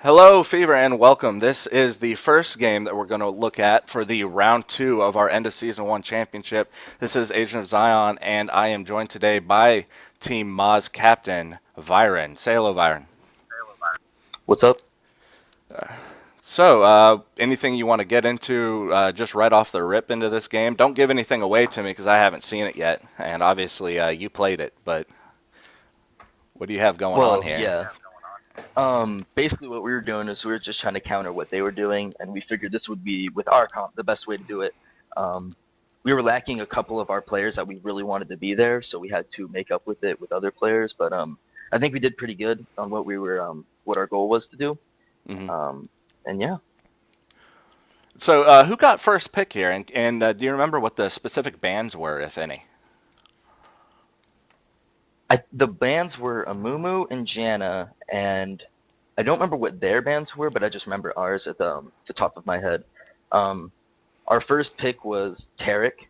Hello, Fever, and welcome. This is the first game that we're going to look at for the round two of our end of season one championship. This is Agent of Zion, and I am joined today by Team MOZ captain Viren. Say hello, Viren. What's up? So, anything you want to get into just right off the rip into this game? Don't give anything away to me because I haven't seen it yet, and obviously you played it. But what do you have going on Well, here? yeah. Basically what we were doing is we were just trying to counter what they were doing, and we figured this would be, with our comp, the best way to do it. We were lacking a couple of our players that we really wanted to be there, so we had to make up with it with other players. But I think we did pretty good on what our goal was to do. hmm And yeah, So, who got first pick here? And do you remember what the specific bans were, if any? the bands were Amumu and Jana, and I don't remember what their bands were, but I just remember ours at the top of my head. Um, our first pick was Tarek.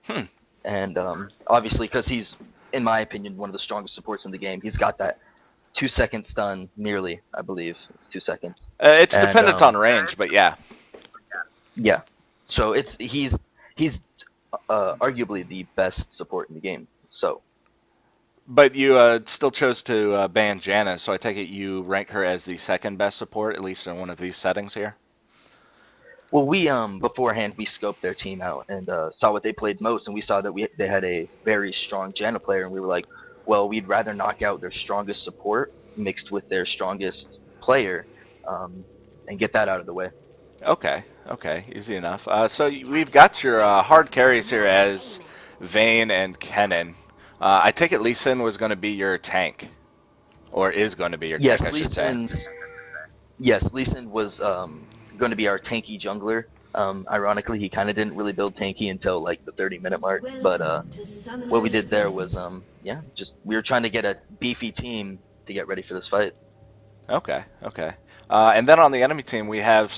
Hmm. And obviously, because he's, in my opinion, one of the strongest supports in the game. He's got that 2 second stun, nearly, I believe. It's 2 seconds. It's And dependent on range, but yeah. yeah, so he's arguably the best support in the game. So, But you still chose to ban Janna, so I take it you rank her as the second best support, at least in one of these settings here. well, we beforehand we scoped their team out and saw what they played most, and we saw that they had a very strong Janna player, and we were like, well, we'd rather knock out their strongest support mixed with their strongest player, and get that out of the way. Okay, okay, easy enough. We've got your hard carries here as Vayne and Kennen. I take it Lee Sin was going to be your tank, or is going to be your Yes, tank, I should say. Lee Sin was going to be our tanky jungler. Ironically, he kind of didn't really build tanky until like the 30-minute mark. But what we did there was, just we were trying to get a beefy team to get ready for this fight. Okay, okay. And then on the enemy team, we have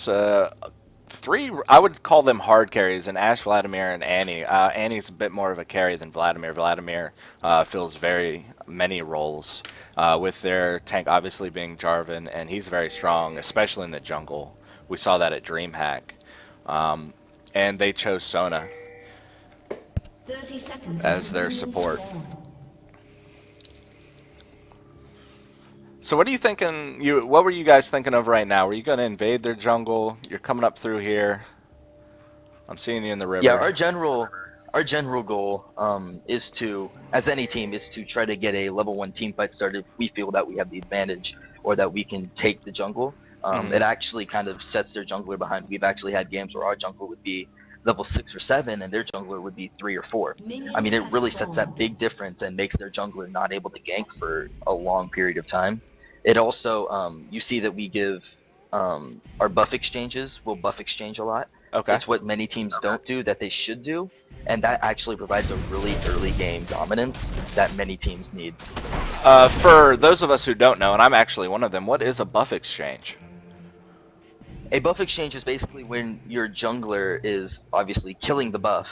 three, I would call them hard carries, in Ash, Vladimir, and Annie. Annie's a bit more of a carry than Vladimir. Vladimir fills very many roles, with their tank obviously being Jarvan, and he's very strong, especially in the jungle. We saw that at DreamHack. And they chose Sona 30 seconds as their support. So what are you thinking? What were you guys thinking of right now? Were you going to invade their jungle? You're coming up through here. I'm seeing you in the river. Yeah, our general goal is to, as any team, is to try to get a level 1 team fight started if we feel that we have the advantage or that we can take the jungle. It actually kind of sets their jungler behind. We've actually had games where our jungler would be level 6 or 7 and their jungler would be 3 or 4. I mean, it really sets that big difference and makes their jungler not able to gank for a long period of time. It also, you see that we give our buff exchanges, we'll buff exchange a lot. Okay. It's what many teams don't do that they should do, and that actually provides a really early game dominance that many teams need. For those of us who don't know, and I'm actually one of them, what is a buff exchange? A buff exchange is basically when your jungler is obviously killing the buff,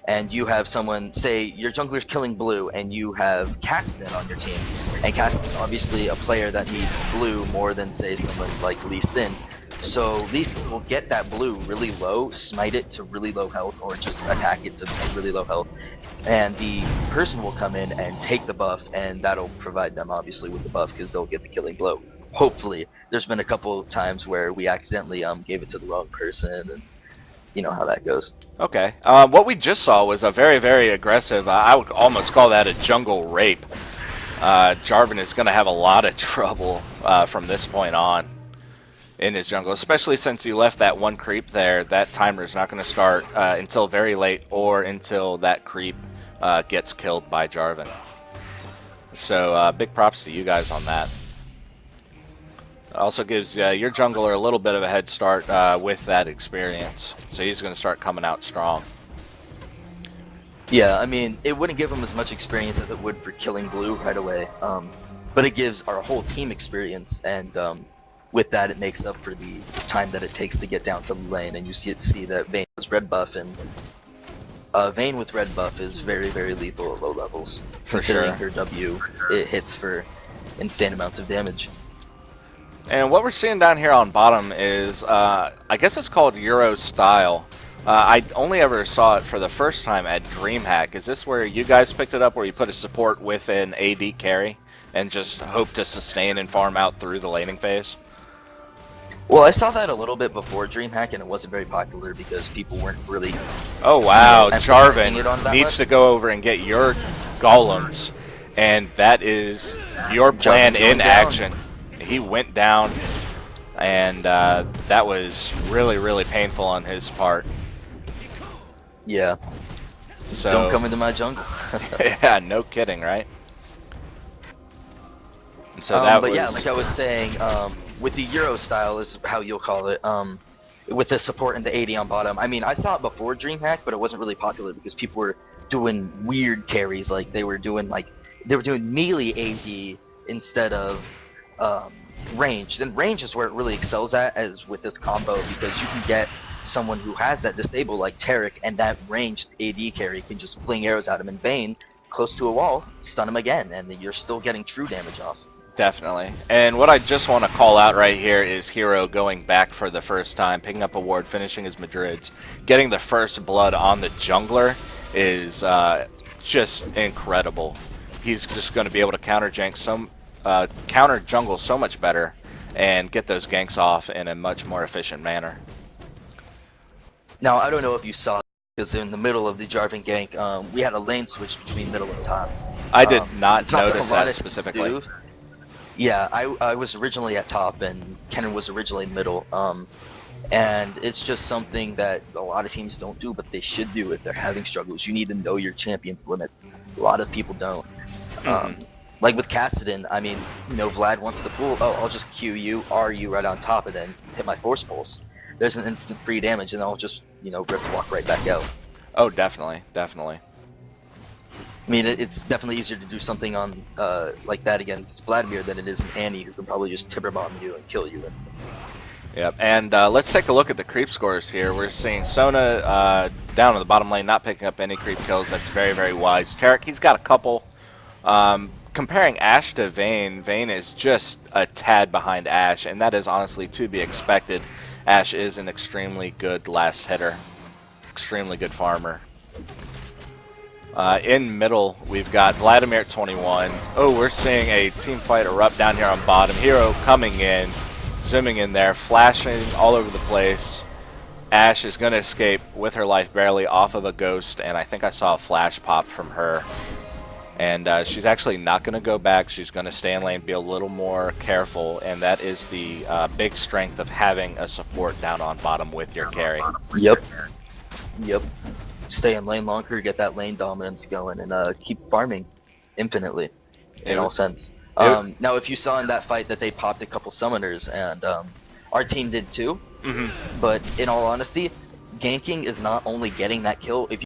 and you have someone, say your jungler's killing blue, and you have Caxton on your team. And Caxton's obviously a player that needs blue more than, say, someone like Lee Sin. So Lee Sin will get that blue really low, smite it to really low health, or just attack it to really low health. And the person will come in and take the buff, and that'll provide them obviously with the buff because they'll get the killing blow. Hopefully. There's been a couple of times where we accidentally gave it to the wrong person, and you know how that goes. Okay. What we just saw was a very, very aggressive, I would almost call that a jungle rape. Jarvan is going to have a lot of trouble from this point on in his jungle, especially since you left that one creep there. That timer is not going to start until very late or until that creep gets killed by Jarvan. So big props to you guys on that. Also gives your jungler a little bit of a head start with that experience. So he's going to start coming out strong. Yeah, I mean, it wouldn't give him as much experience as it would for killing blue right away, but it gives our whole team experience, and with that it makes up for the time that it takes to get down to the lane. And you see that Vayne has red buff, and Vayne with red buff is very, very lethal at low levels. For Considering sure. her W, it hits for insane amounts of damage. And what we're seeing down here on bottom is, I guess it's called Euro style. I only ever saw it for the first time at DreamHack. Is this where you guys picked it up, where you put a support with an AD carry and just hope to sustain and farm out through the laning phase? Well, I saw that a little bit before DreamHack, and it wasn't very popular because people weren't really. Oh wow, emphasizing it on Jarvan that needs much. to go over and get your golems, and that is your plan Jarvan's going in down. action. He went down, and that was really, really painful on his part. Yeah. So Don't come into my jungle. yeah, no kidding, right? And so that but was yeah, like I was saying, with the Euro style is how you'll call it. With the support and the AD on bottom. I mean, I saw it before DreamHack, but it wasn't really popular because people were doing weird carries. Like they were doing melee AD instead of range. And range is where it really excels at, as with this combo, because you can get someone who has that disable like Tarek, and that ranged AD carry can just fling arrows at him in vain, close to a wall, stun him again, and you're still getting true damage off. definitely. And what I just want to call out right here is Hero going back for the first time, picking up a ward, finishing his Madrids, getting the first blood on the jungler is just incredible. He's just going to be able to counter jungle so much better and get those ganks off in a much more efficient manner. Now, I don't know if you saw, because in the middle of the Jarvan gank, we had a lane switch between middle and top. I did not It's not notice a lot that of teams specifically. do. Yeah, I was originally at top, and Kennen was originally middle. And it's just something that a lot of teams don't do, but they should do if they're having struggles. You need to know your champion's limits. A lot of people don't. Like with Kassadin, I mean, you know, Vlad wants to pull, oh, I'll just Q you, R you right on top, and then hit my Force Pulse. There's an instant free damage, and I'll just, you know, rip walk right back out. Oh, definitely, definitely. I mean, it's definitely easier to do something on like that against Vladimir than it is an Annie, who can probably just Timber Bomb you and kill you instantly. Yep, and let's take a look at the creep scores here. We're seeing Sona down in the bottom lane, not picking up any creep kills. That's very, very wise. Tarek, he's got a couple. Comparing Ashe to Vayne, Vayne is just a tad behind Ashe, and that is honestly to be expected. Ashe is an extremely good last hitter, extremely good farmer. In middle, we've got Vladimir at 21. Oh, we're seeing a team fight erupt down here on bottom. Hero coming in, zooming in there, flashing all over the place. Ashe is going to escape with her life barely off of a ghost, and I think I saw a flash pop from her. And she's actually not going to go back. She's going to stay in lane, be a little more careful, and that is the big strength of having a support down on bottom with your carry. Yep. Stay in lane longer, get that lane dominance going, and keep farming infinitely, in all sense. Now, if you saw in that fight that they popped a couple summoners, and our team did too, but in all honesty, ganking is not only getting that kill. If you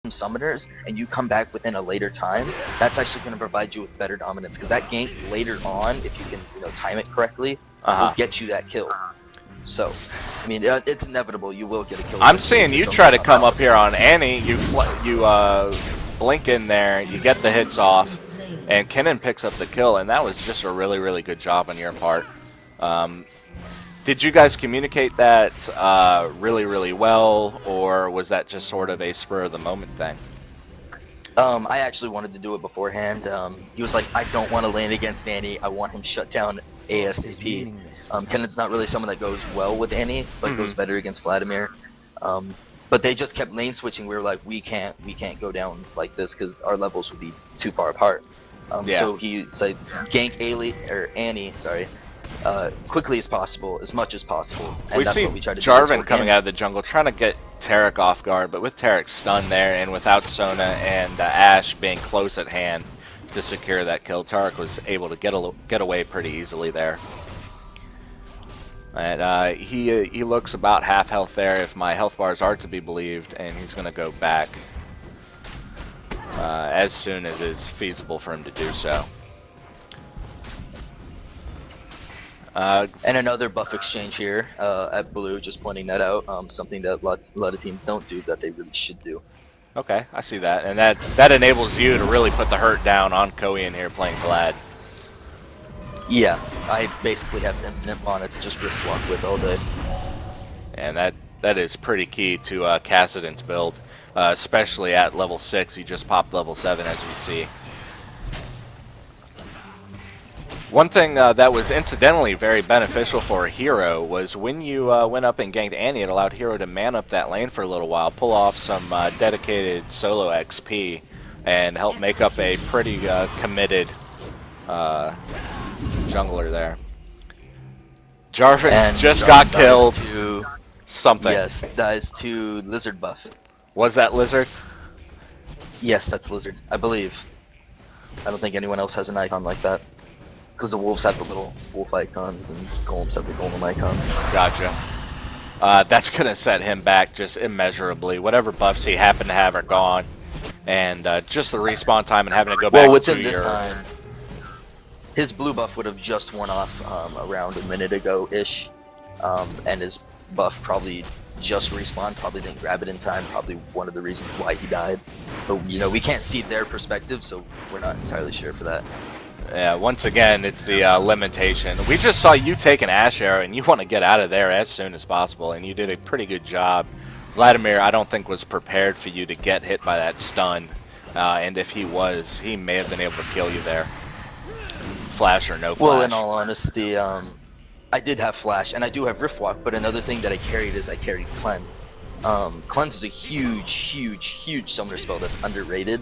summoners and you come back within a later time, that's actually going to provide you with better dominance, because that gank later on, if you can, you know, time it correctly, will get you that kill. So, I mean, it's inevitable you will get a kill. I'm seeing you try to come up here on Annie. You blink in there, you get the hits off, and Kennen picks up the kill, and that was just a really, really good job on your part. Did you guys communicate that really, really well, or was that just sort of a spur-of-the-moment thing? I actually wanted to do it beforehand. He was like, I don't want to lane against Annie. I want him shut down ASAP. Kennen's not really someone that goes well with Annie, but goes better against Vladimir. But they just kept lane switching. We were like, we can't go down like this because our levels would be too far apart. So he said, gank Annie, quickly as possible, as much as possible. And We that's see what we tried to Jarvan do coming out of the jungle, trying to get Tarek off guard, but with Tarek stunned there, and without Sona and Ashe being close at hand to secure that kill, Tarek was able to get away pretty easily there. And he looks about half health there, if my health bars are to be believed, and he's going to go back as soon as it's feasible for him to do so. And another buff exchange here at blue, just pointing that out. Something that a lot of teams don't do that they really should do. Okay, I see that, and that enables you to really put the hurt down on Koian here playing Vlad. Yeah, I basically have infinite mana to just rift walk with all day. And that is pretty key to Kassadin's build, especially at level 6. He just popped level 7, as we see. One thing that was incidentally very beneficial for Hero was when you went up and ganked Annie, it allowed Hero to man up that lane for a little while, pull off some dedicated solo XP, and help make up a pretty committed jungler there. Jarvan And just Jarvan got dies killed. to- Something. Yes, dies to Lizard buff. Was that Lizard? Yes, that's Lizard, I believe. I don't think anyone else has an icon like that. Because the wolves have the little wolf icons and golems have the golem icons. Gotcha. That's going to set him back just immeasurably. Whatever buffs he happened to have are gone. And just the respawn time and having to go back Well, to within this your... time, his blue buff would have just worn off around a minute ago-ish. And his buff probably just respawned, probably didn't grab it in time, probably one of the reasons why he died. But, you know, we can't see their perspective, so we're not entirely sure for that. Yeah, once again, it's the limitation. We just saw you take an Ash Arrow, and you want to get out of there as soon as possible, and you did a pretty good job. Vladimir, I don't think, was prepared for you to get hit by that stun, and if he was, he may have been able to kill you there. Flash or no flash. Well, in all honesty, I did have Flash, and I do have Rift Walk, but another thing that I carried is I carried Cleanse. Cleanse is a huge summoner spell that's underrated.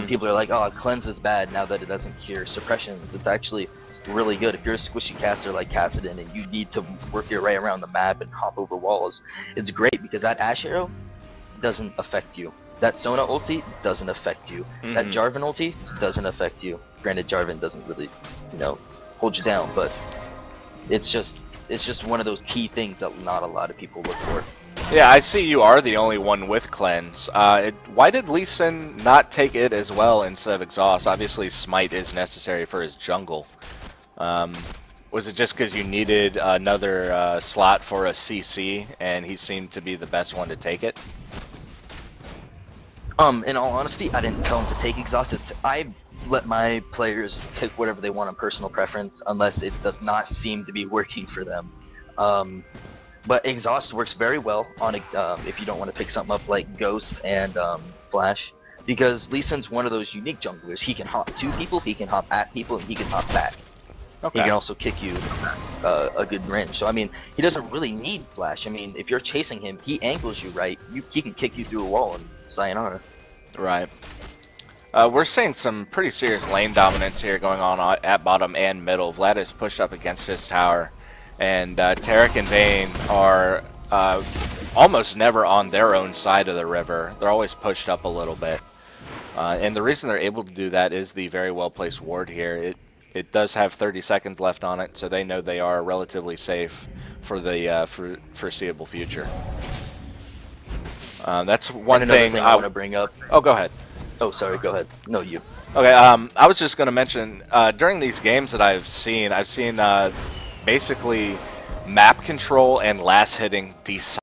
People are like, oh, Cleanse is bad now that it doesn't cure suppressions. It's actually really good. If you're a squishy caster like Kassadin and you need to work your way around the map and hop over walls, it's great because that Ash Arrow doesn't affect you. That Sona ulti doesn't affect you. That Jarvan ulti doesn't affect you. Granted, Jarvan doesn't really, you know, hold you down, but it's just one of those key things that not a lot of people look for. Yeah, I see you are the only one with Cleanse. Why did Lee Sin not take it as well instead of Exhaust? Obviously, Smite is necessary for his jungle. Was it just because you needed another slot for a CC, and he seemed to be the best one to take it? In all honesty, I didn't tell him to take Exhaust. I let my players pick whatever they want on personal preference, unless it does not seem to be working for them. But Exhaust works very well on if you don't want to pick something up like Ghost and Flash, because Lee Sin's one of those unique junglers. He can hop to people, he can hop at people, and he can hop back. Okay. He can also kick you a good range. So I mean, he doesn't really need Flash. I mean, if you're chasing him, he angles you right. He can kick you through a wall and sayonara. Right. We're seeing some pretty serious lane dominance here going on at bottom and middle. Vlad is pushed up against his tower, and Taric and Vayne are almost never on their own side of the river. They're always pushed up a little bit. And the reason they're able to do that is the very well-placed ward here. It does have 30 seconds left on it, so they know they are relatively safe for the foreseeable future. That's one thing I want to bring up. Oh, go ahead. Oh, sorry, go ahead. No, you. Okay, I was just going to mention, during these games that I've seen basically map control and last hitting decide